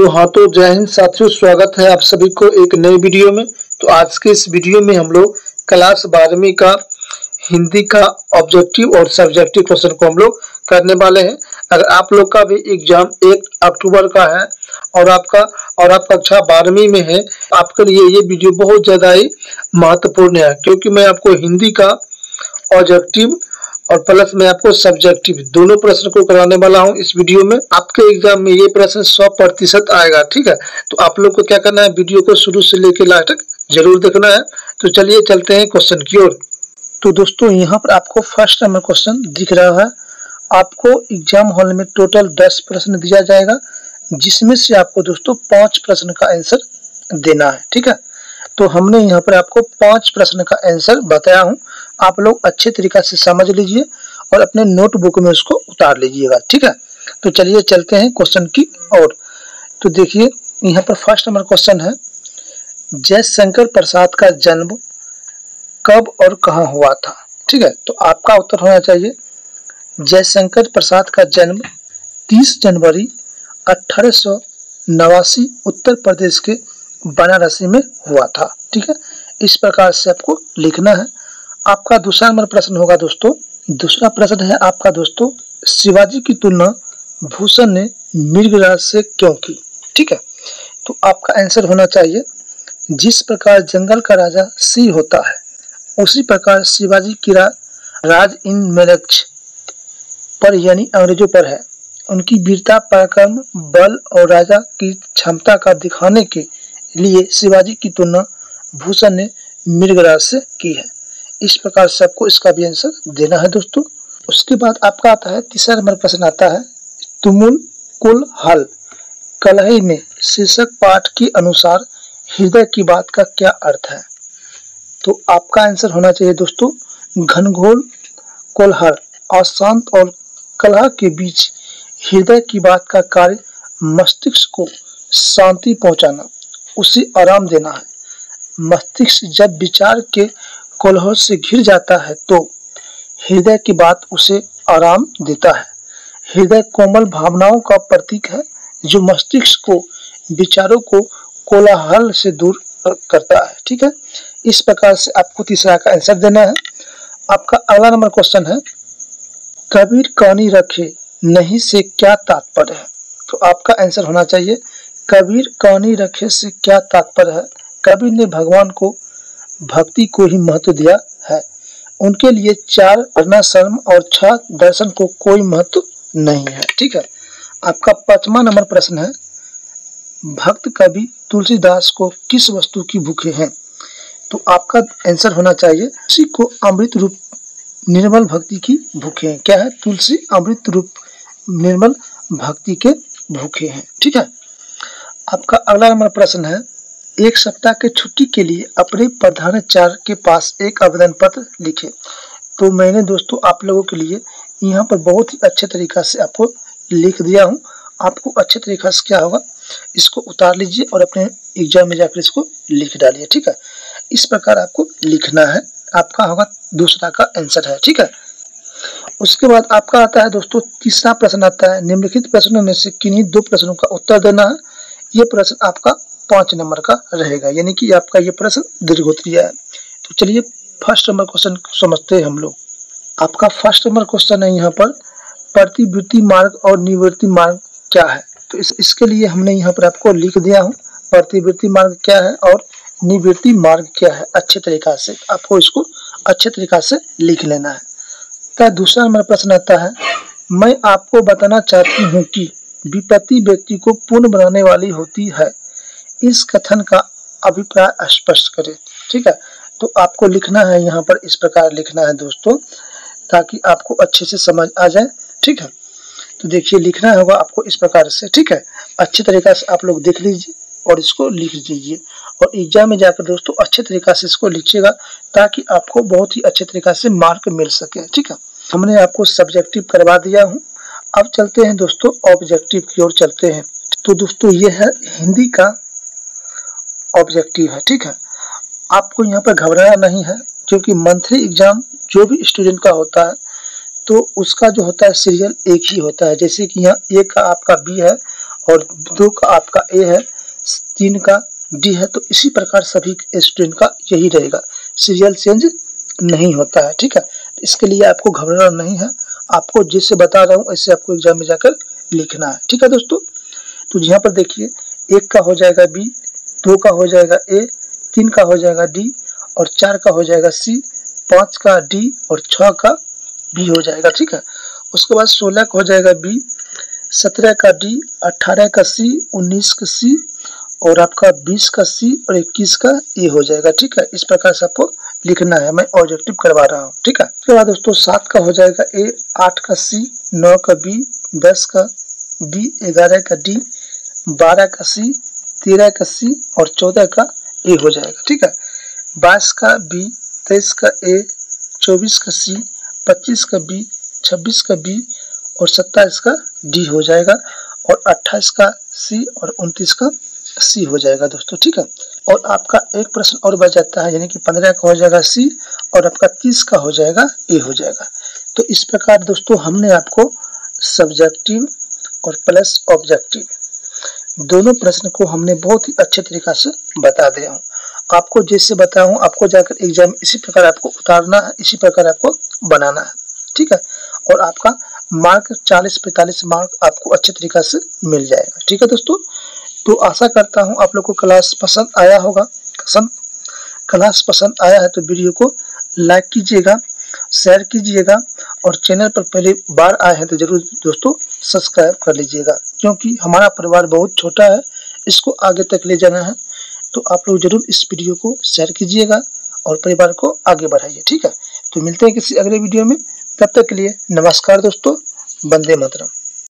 तो जय हिंद साथियों, स्वागत है आप सभी को एक नई वीडियो में। तो आज के इस वीडियो में हम लोग क्लास 12वीं का हिंदी का ऑब्जेक्टिव और सब्जेक्टिव क्वेश्चन को हम लोग करने वाले हैं। अगर आप लोग का भी एग्जाम 1 अक्टूबर का है और आप कक्षा 12वीं में है, आपके लिए ये वीडियो बहुत ज्यादा ही महत्वपूर्ण है, क्योंकि मैं आपको हिंदी का ऑब्जेक्टिव और प्लस में आपको सब्जेक्टिव दोनों प्रश्न को कराने वाला हूं। इस वीडियो में आपके एग्जाम में ये प्रश्न 100% आएगा। ठीक है, तो आप लोग को क्या करना है, वीडियो को शुरू से लेकर लास्ट तक जरूर देखना है। तो चलिए चलते हैं क्वेश्चन की ओर। तो दोस्तों यहाँ पर आपको फर्स्ट नंबर क्वेश्चन दिख रहा है। आपको एग्जाम हॉल में टोटल 10 प्रश्न दिया जाएगा, जिसमें से आपको दोस्तों 5 प्रश्न का आंसर देना है। ठीक है, तो हमने यहाँ पर आपको 5 प्रश्न का आंसर बताया हूँ। आप लोग अच्छे तरीका से समझ लीजिए और अपने नोटबुक में उसको उतार लीजिएगा। ठीक है, तो चलिए चलते हैं क्वेश्चन की ओर। तो देखिए यहाँ पर फर्स्ट नंबर क्वेश्चन है, जयशंकर प्रसाद का जन्म कब और कहाँ हुआ था। ठीक है, तो आपका उत्तर होना चाहिए जयशंकर प्रसाद का जन्म 30 जनवरी 1889 उत्तर प्रदेश के बनारसी में हुआ था। ठीक है, इस प्रकार से आपको लिखना है। आपका दूसरा नंबर प्रश्न होगा दोस्तों, दूसरा प्रश्न है आपका दोस्तों, शिवाजी की तुलना भूषण ने मृगराज से क्यों की। ठीक है, तो आपका आंसर होना चाहिए, जिस प्रकार जंगल का राजा सिंह होता है, उसी प्रकार शिवाजी की राज इन मेरठ पर यानी अंग्रेजों पर है। उनकी वीरता, पराक्रम, बल और राजा की क्षमता का दिखाने के लिए शिवाजी की तुलना भूषण ने मृगराज से की है। इस प्रकार से आपको इसका भी आंसर देना है दोस्तों। उसके बाद आपका आता है तीसरा नंबर प्रश्न आता है, तुमुल कुल हल कलही में शीर्षक पाठ के अनुसार हृदय की बात का क्या अर्थ है। तो आपका आंसर होना चाहिए दोस्तों, घनघोर कोलाहल अशांत और कलह के बीच हृदय की बात का कार्य मस्तिष्क को शांति पहुंचाना, उसे आराम देना है। मस्तिष्क जब विचार के कोलाहल से घिर जाता है तो हृदय की बात उसे आराम देता है। हृदय कोमल भावनाओं का प्रतीक है, जो मस्तिष्क को विचारों को कोलाहल से दूर करता है। ठीक है, इस प्रकार से आपको तीसरा का आंसर देना है। आपका अगला नंबर क्वेश्चन है, कबीर कानी रखे नहीं से क्या तात्पर्य है। तो आपका आंसर होना चाहिए, कबीर कानी रखे से क्या तात्पर्य है। कबीर ने भगवान को भक्ति को ही महत्व दिया है। उनके लिए 4 वर्ण शर्म और 6 दर्शन को कोई महत्व नहीं है। ठीक है, आपका 5वां नंबर प्रश्न है, भक्त कवि तुलसीदास को किस वस्तु की भूखे हैं। तो आपका आंसर होना चाहिए, तुलसी को अमृत रूप निर्मल भक्ति की भूखे हैं। क्या है, तुलसी अमृत रूप निर्मल भक्ति के भूखे हैं। ठीक है, आपका अगला नंबर प्रश्न है, एक सप्ताह के छुट्टी के लिए अपने प्रधानाचार्य के पास एक आवेदन पत्र लिखे। तो मैंने दोस्तों आप लोगों के लिए यहाँ पर बहुत ही अच्छे तरीका से आपको लिख दिया हूँ। आपको अच्छे तरीका से क्या होगा, इसको उतार लीजिए और अपने एग्जाम में जाकर इसको लिख डालिए। ठीक है, इस प्रकार आपको लिखना है। आपका होगा दूसरा का आंसर है। ठीक है, उसके बाद आपका आता है दोस्तों तीसरा प्रश्न आता है, निम्नलिखित प्रश्नों में से किन्हीं 2 प्रश्नों का उत्तर देना है। ये प्रश्न आपका 5 नंबर का रहेगा, यानी कि आपका ये प्रश्न दीर्घोत्तरीय है। तो चलिए फर्स्ट नंबर क्वेश्चन समझते हैं हम लोग। आपका फर्स्ट नंबर क्वेश्चन है यहाँ पर, प्रतिवृत्ति मार्ग और निवृत्ति मार्ग क्या है। तो इसके लिए हमने यहाँ पर आपको लिख दिया हूँ, प्रतिवृत्ति मार्ग क्या है और निवृत्ति मार्ग क्या है। अच्छे तरीका से आपको इसको अच्छे तरीका से लिख लेना है। तो दूसरा नंबर प्रश्न आता है, मैं आपको बताना चाहती हूँ कि विपत्ति व्यक्ति को पूर्ण बनाने वाली होती है। इस कथन का अभिप्राय स्पष्ट करें। ठीक है, तो आपको लिखना है यहाँ पर इस प्रकार लिखना है दोस्तों, ताकि आपको अच्छे से समझ आ जाए। ठीक है, तो देखिए लिखना होगा आपको इस प्रकार से। ठीक है, अच्छे तरीका से आप लोग देख लीजिए और इसको लिख दीजिए और एग्जाम में जाकर दोस्तों अच्छे तरीका से इसको लिखिएगा, ताकि आपको बहुत ही अच्छे तरीका से मार्क मिल सके। ठीक है, हमने आपको सब्जेक्टिव करवा दिया हूँ। अब चलते हैं दोस्तों ऑब्जेक्टिव की ओर चलते हैं। तो दोस्तों ये है हिंदी का ऑब्जेक्टिव है। ठीक है, आपको यहाँ पर घबराना नहीं है, क्योंकि मंथली एग्जाम जो भी स्टूडेंट का होता है तो उसका जो होता है सीरियल एक ही होता है। जैसे कि यहाँ ए का आपका बी है और 2 का आपका ए है, 3 का डी है। तो इसी प्रकार सभी स्टूडेंट का यही रहेगा, सीरियल चेंज नहीं होता है। ठीक है, इसके लिए आपको घबराना नहीं है, आपको जैसे बता रहा हूँ ऐसे आपको एग्जाम में जाकर लिखना है। ठीक है दोस्तों, तो यहाँ पर देखिए 1 का हो जाएगा बी, 2 का हो जाएगा ए, 3 का हो जाएगा डी और 4 का हो जाएगा सी, 5 का डी और 6 का बी हो जाएगा। ठीक है, उसके बाद 16 का हो जाएगा बी, 17 का डी, 18 का सी, 19 का सी और आपका 20 का सी और 21 का ए हो जाएगा। ठीक है, इस प्रकार से आपको लिखना है, मैं ऑब्जेक्टिव करवा रहा हूँ। ठीक है, उसके बाद दोस्तों 7 का हो जाएगा ए, 8 का सी, 9 का बी, 10 का बी, 11 का डी, 12 का सी, 13 का सी और 14 का ए हो जाएगा। ठीक है, 22 का बी, 23 का ए, 24 का सी, 25 का बी, 26 का बी और 27 का डी हो जाएगा और 28 का सी और 29 का सी हो जाएगा दोस्तों। ठीक है, और आपका एक प्रश्न और बच जाता है, यानी कि 15 का हो जाएगा सी और आपका 30 का हो जाएगा ए हो जाएगा। तो इस प्रकार दोस्तों हमने आपको सब्जेक्टिव और प्लस ऑब्जेक्टिव दोनों प्रश्न को हमने बहुत ही अच्छे तरीका से बता दिया हूँ। आपको जैसे बताया हूँ आपको जाकर एग्जाम इसी प्रकार आपको उतारना है, इसी प्रकार आपको बनाना है। ठीक है, और आपका मार्क 40-45 मार्क आपको अच्छे तरीका से मिल जाएगा। ठीक है दोस्तों, तो आशा करता हूँ आप लोग को क्लास पसंद आया होगा। क्लास पसंद आया है तो वीडियो को लाइक कीजिएगा, शेयर कीजिएगा और चैनल पर पहली बार आए हैं तो जरूर दोस्तों सब्सक्राइब कर लीजिएगा, क्योंकि हमारा परिवार बहुत छोटा है, इसको आगे तक ले जाना है। तो आप लोग जरूर इस वीडियो को शेयर कीजिएगा और परिवार को आगे बढ़ाइए। ठीक है, तो मिलते हैं किसी अगले वीडियो में, तब तक के लिए नमस्कार दोस्तों, वंदे मातरम।